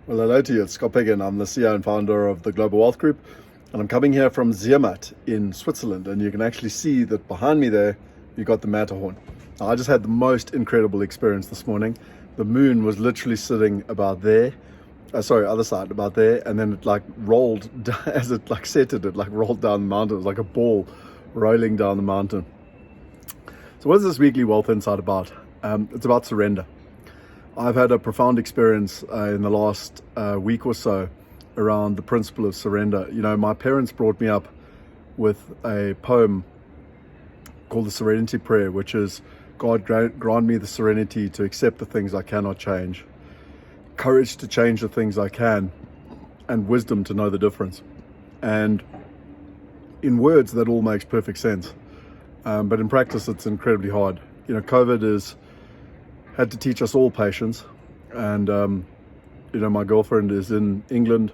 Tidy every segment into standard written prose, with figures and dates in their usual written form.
Well, hello to you. It's Picken. I'm the CEO and founder of the Global Wealth Group, and I'm coming here from Zermatt in Switzerland. And you can actually see that behind me there, you got the Matterhorn. Now, I just had the most incredible experience this morning. The moon was literally sitting about there, other side, about there, and then it like rolled as it like set it rolled down the mountain. It was like a ball rolling down the mountain. So what is this weekly Wealth Insight about? It's about surrender. I've had a profound experience in the last week or so around the principle of surrender. You know, my parents brought me up with a poem called the Serenity Prayer, which is, God, grant me the serenity to accept the things I cannot change, courage to change the things I can, and wisdom to know the difference. And in words, that all makes perfect sense. But in practice, it's incredibly hard. You know, COVID had to teach us all patience. And, you know, my girlfriend is in England.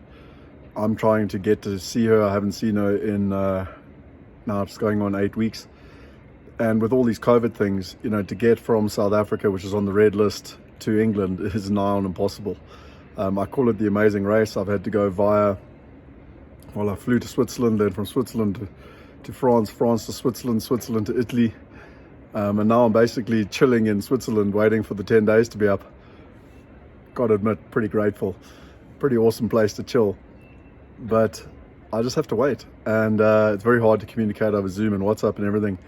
I'm trying to get to see her. I haven't seen her in, now it's going on 8 weeks. And with all these COVID things, you know, to get from South Africa, which is on the red list, to England is nigh on impossible. I call it the amazing race. I've had to go I flew to Switzerland, then from Switzerland to France, France to Switzerland, Switzerland to Italy. And now I'm basically chilling in Switzerland, waiting for the 10 days to be up. Gotta admit, pretty grateful. Pretty awesome place to chill. But I just have to wait. And it's very hard to communicate over Zoom and WhatsApp and everything.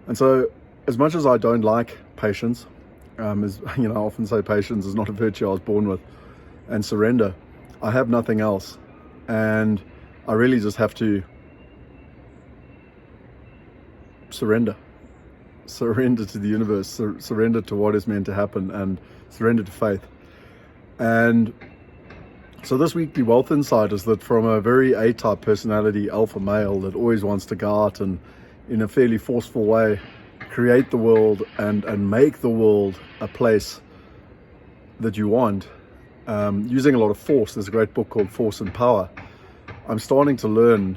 And so, as much as I don't like patience, as you know, I often say patience is not a virtue I was born with, and surrender, I have nothing else. And I really just have to surrender to the universe, surrender to what is meant to happen, and surrender to faith. And so this weekly Wealth Insight is that from a very A-type personality, alpha male that always wants to go out and in a fairly forceful way create the world and make the world a place that you want, using a lot of force. There's a great book called Force and Power. I'm starting to learn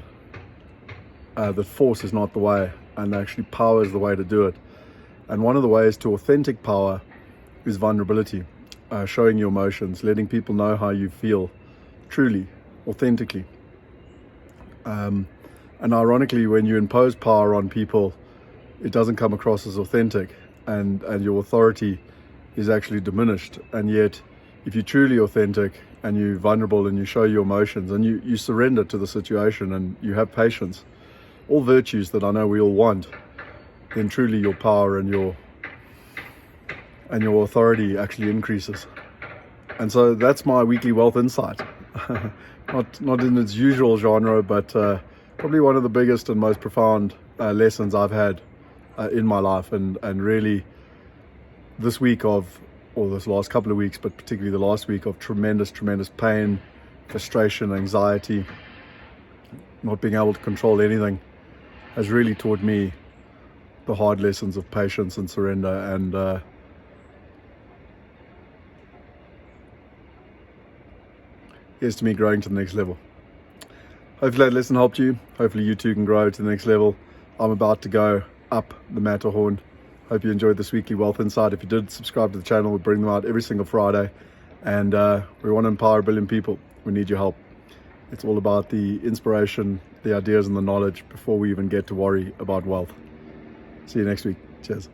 that force is not the way, and actually power is the way to do it. And one of the ways to authentic power is vulnerability, showing your emotions, letting people know how you feel truly, authentically. And ironically, when you impose power on people, it doesn't come across as authentic, and your authority is actually diminished. And yet, if you're truly authentic and you're vulnerable and you show your emotions and you surrender to the situation and you have patience, all virtues that I know we all want, then truly your power and your authority actually increases. And so that's my weekly Wealth Insight. not in its usual genre, but probably one of the biggest and most profound lessons I've had in my life, and really this week this last couple of weeks, but particularly the last week, of tremendous pain, frustration, anxiety, not being able to control anything, has really taught me the hard lessons of patience and surrender, and here's to me growing to the next level. Hopefully that lesson helped you. Hopefully you too can grow to the next level. I'm about to go up the Matterhorn. Hope you enjoyed this weekly Wealth Insight. If you did, subscribe to the channel. We bring them out every single Friday, and we want to empower 1 billion people. We need your help. It's all about the inspiration, the ideas, and the knowledge before we even get to worry about wealth. See you next week. Cheers.